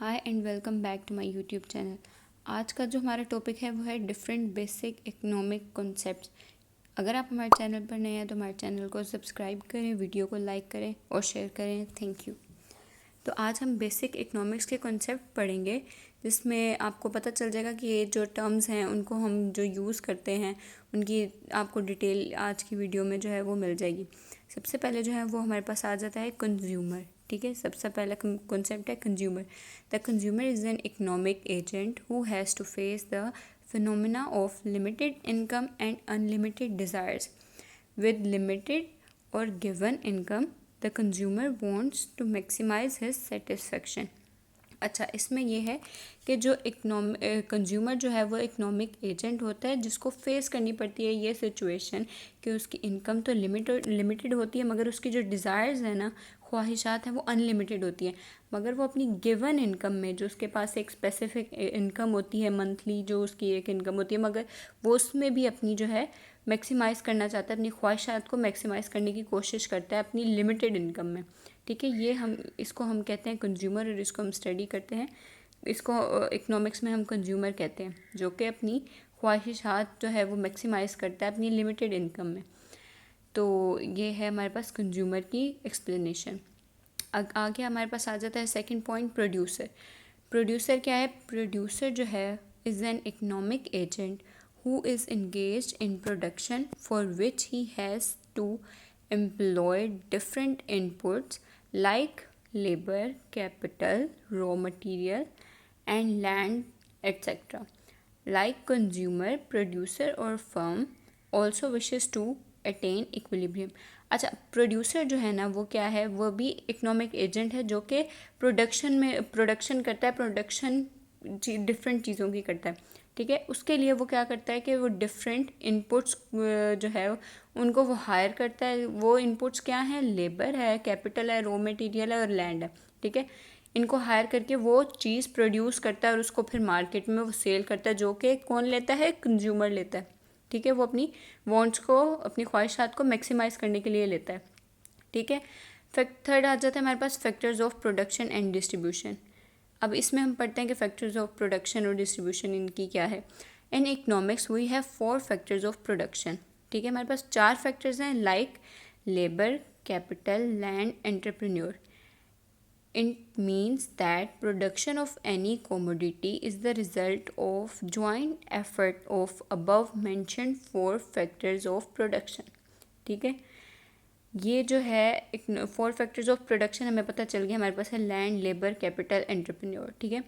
Hi and welcome back to my YouTube channel. आज का जो हमारा टॉपिक है वो है डिफरेंट बेसिक इकोनॉमिक कॉन्सेप्ट्स। अगर आप हमारे चैनल पर नए हैं तो हमारे चैनल को सब्सक्राइब करें, वीडियो को लाइक करें और शेयर करें। Thank you. तो आज हम बेसिक इकोनॉमिक्स के कॉन्सेप्ट पढ़ेंगे, जिसमें आपको पता चल जाएगा कि ये जो टर्म्स हैं उनको हम जो यूज़ करते हैं उनकी आपको डिटेल आज की वीडियो में जो है वो मिल जाएगी। सबसे पहले जो है वो हमारे पास आ जाता है कंज्यूमर। ठीक है, सबसे पहला कॉन्सेप्ट है consumer. The consumer is an economic agent who has to face the phenomena of limited income and unlimited desires. With limited or given income, the consumer wants to maximize his satisfaction. अच्छा, इसमें ये है कि जो consumer जो है वो economic agent होता है जिसको फेस करनी पड़ती है ये सिचुएशन कि उसकी इनकम तो लिमिटेड होती है, मगर उसकी जो डिज़ायर्स है ना, ख्वाहिशात हैं, वो अनलिमिटेड होती हैं। मगर वो अपनी गिवन इनकम में, जो उसके पास एक स्पेसिफिक इनकम होती है मंथली, जो उसकी एक इनकम होती है, मगर वो उसमें भी अपनी जो है मैक्सिमाइज़ करना चाहता है, अपनी ख्वाहिशात को मैक्सिमाइज़ करने की कोशिश करता है अपनी लिमिटेड इनकम में। ठीक है, ये इसको हम कहते हैं कंज्यूमर, और इसको हम स्टडी करते हैं। इसको इकोनॉमिक्स में हम कंज्यूमर कहते हैं, जो कि अपनी ख्वाहिशात जो है वो मैक्सिमाइज़ करता है अपनी लिमिटेड इनकम में। तो ये है हमारे पास कंज्यूमर की एक्सप्लेनेशन। आगे हमारे पास आ जाता है सेकंड पॉइंट, प्रोड्यूसर। प्रोड्यूसर क्या है? प्रोड्यूसर जो है is an economic agent who is engaged in production for which he has to employ different inputs like labor, capital, raw material, and land, etc. Like consumer, producer or firm also wishes to attain equilibrium. अच्छा, producer जो है ना वो क्या है? वो भी economic agent है जो कि प्रोडक्शन करता है, प्रोडक्शन डिफरेंट चीज़ों की करता है। ठीक है, उसके लिए वो क्या करता है कि वो डिफरेंट इनपुट्स जो है उनको वो हायर करता है। वो इनपुट्स क्या हैं? लेबर है, कैपिटल है, रॉ मटेरियल है और लैंड है। ठीक है, इनको हायर करके वो चीज़ प्रोड्यूस करता है और उसको फिर मार्केट में वो सेल करता है, जो कि कौन लेता है? कंज्यूमर लेता है। ठीक है, वो अपनी वांट्स को, अपनी ख्वाहिशात को मैक्सिमाइज़ करने के लिए लेता है। ठीक है, थर्ड आ जाता है हमारे पास factors of production and distribution. अब इसमें हम पढ़ते हैं कि फैक्टर्स ऑफ प्रोडक्शन और डिस्ट्रीब्यूशन इनकी क्या है। In economics we have 4 factors of production. ठीक है, हमारे पास 4 फैक्टर्स हैं, like labour, capital, land, entrepreneur. It means that production of any commodity is the result of joint effort of above mentioned 4 factors of production. ठीक है, ये जो है 4 फैक्टर्स ऑफ प्रोडक्शन हमें पता चल गया। हमारे पास है लैंड, लेबर, कैपिटल, एंटरप्रेन्योर। ठीक है,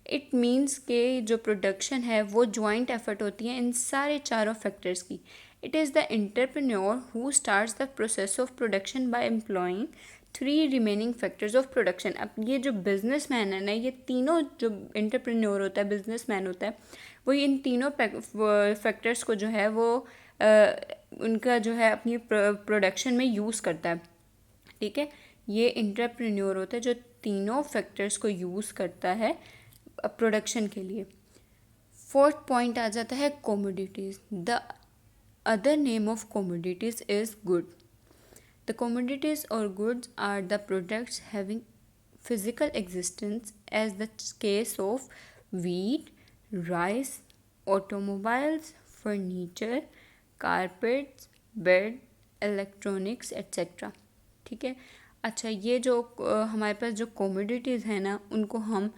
इट मीन्स के जो प्रोडक्शन है वो जॉइंट एफर्ट होती है इन सारे चारों फैक्टर्स की। It is the entrepreneur who starts the process of production by employing 3 remaining factors of production. अब ये जो बिजनेसमैन है ना, ये तीनों, जो एंटरप्रेन्योर होता है, बिजनेसमैन होता है, वो इन तीनों फैक्टर्स को जो है वो उनका जो है अपनी प्रोडक्शन में यूज़ करता है। ठीक है, ये एंटरप्रेन्योर होता है जो तीनों फैक्टर्स को यूज़ करता है प्रोडक्शन के लिए। फोर्थ पॉइंट आ जाता है commodities. The other name of commodities is good. The commodities or goods are the products having physical existence, as the case of wheat, rice, automobiles, furniture, carpets, bed, electronics, etc. ठीक है, अच्छा, ये जो हमारे पास जो commodities है ना, उनको हम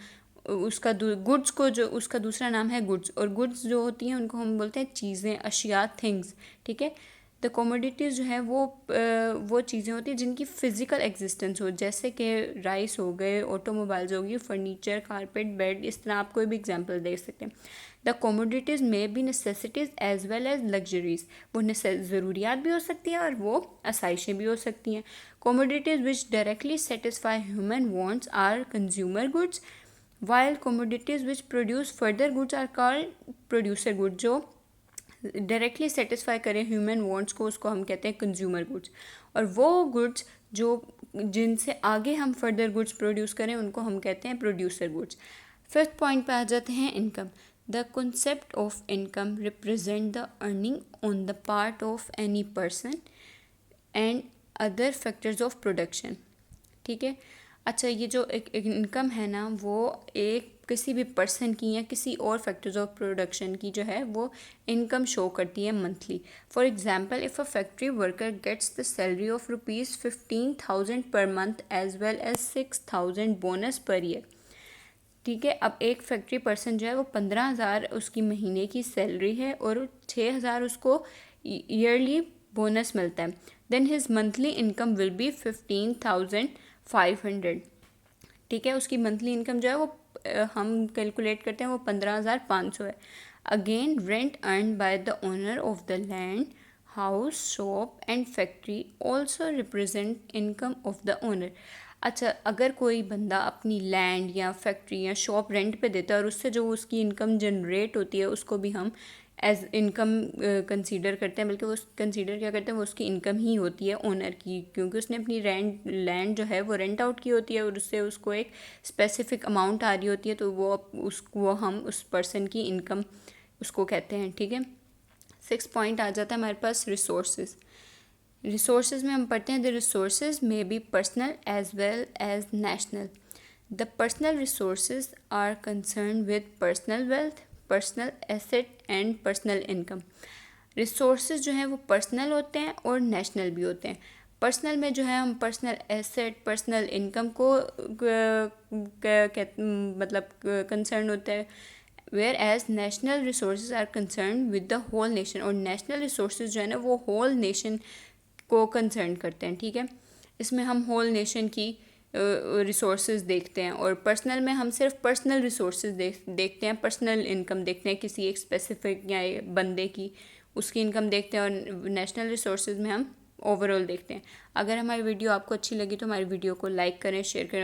उसका गुड्स को, जो उसका दूसरा नाम है गुड्स, और गुड्स जो होती हैं उनको हम बोलते हैं चीज़ें, अशिया, थिंग्स। ठीक है, द कमोडिटीज़ जो है वो चीज़ें होती हैं जिनकी फ़िज़िकल एग्जिस्टेंस हो, जैसे कि राइस हो गए, ऑटोमोबाइल्स होगी, फर्नीचर, कारपेट, बेड, इस तरह आप कोई भी एग्जांपल दे सकते हैं। द कमोडिटीज़ में be necessities as well as luxuries. वो ज़रूरियात भी हो सकती हैं और वो आसाइशें भी हो सकती हैं। Commodities which directly satisfy human wants are consumer goods, while commodities which produce further goods are called producer goods। जो डायरेक्टली सेटिस्फाई करें ह्यूमन वांट्स को, उसको हम कहते हैं कंज्यूमर गुड्स, और वो गुड्स जो जिनसे आगे हम फर्दर गुड्स प्रोड्यूस करें उनको हम कहते हैं प्रोड्यूसर गुड्स। फिफ्थ पॉइंट पे आ जाते हैं income. The concept of income represent the earning on the part of any person and other factors of production. ठीक है, अच्छा, ये जो एक इनकम है ना, वो एक किसी भी पर्सन की या किसी और फैक्टर्स ऑफ प्रोडक्शन की जो है वो इनकम शो करती है monthly. For example, if a factory worker gets the salary of ₹15,000 per month as well as 6,000 bonus per year. ठीक है, अब एक फैक्ट्री पर्सन जो है वो 15,000 उसकी महीने की सैलरी है और 6,000 उसको ईयरली बोनस मिलता है। Then his monthly income will be 15,500। ठीक है, उसकी मंथली इनकम जो है वो हम कैलकुलेट करते हैं वो 15,500 है। Again, rent earn by the owner of the land, house, shop and factory also represent income of the owner. अच्छा, अगर कोई बंदा अपनी लैंड या फैक्ट्री या शॉप रेंट पे देता है और उससे जो उसकी इनकम जनरेट होती है उसको भी हम एज इनकम कंसीडर करते हैं, बल्कि वो कंसीडर क्या करते हैं, वो उसकी इनकम ही होती है ओनर की, क्योंकि उसने अपनी लैंड जो है वो रेंट आउट की होती है और उससे उसको एक स्पेसिफिक अमाउंट आ रही होती है, तो वो हम उस पर्सन की इनकम उसको कहते हैं। ठीक है, 6 पॉइंट आ जाता है हमारे पास रिसोर्सेज। रिसोर्सेज में हम पढ़ते हैं the resources may be personal as well as national. The personal resources are concern with personal wealth, personal asset and personal income. Resources जो हैं वो पर्सनल होते हैं और नेशनल भी होते हैं। पर्सनल में जो है हम पर्सनल एसेट, पर्सनल इनकम को मतलब कंसर्न होता है, where as national resources are concern with the whole nation. और नेशनल रिसोर्सेज जो है ना वो होल नेशन को कंसर्न करते हैं। ठीक है, इसमें हम होल नेशन की रिसोर्सेज देखते हैं, और पर्सनल में हम सिर्फ पर्सनल रिसोर्सेज देखते हैं, पर्सनल इनकम देखते हैं किसी एक स्पेसिफिक या बंदे की, उसकी इनकम देखते हैं। और नेशनल रिसोर्सेज में हम ओवरऑल देखते हैं। अगर हमारी वीडियो आपको अच्छी लगी तो हमारी वीडियो को लाइक करें, शेयर करें।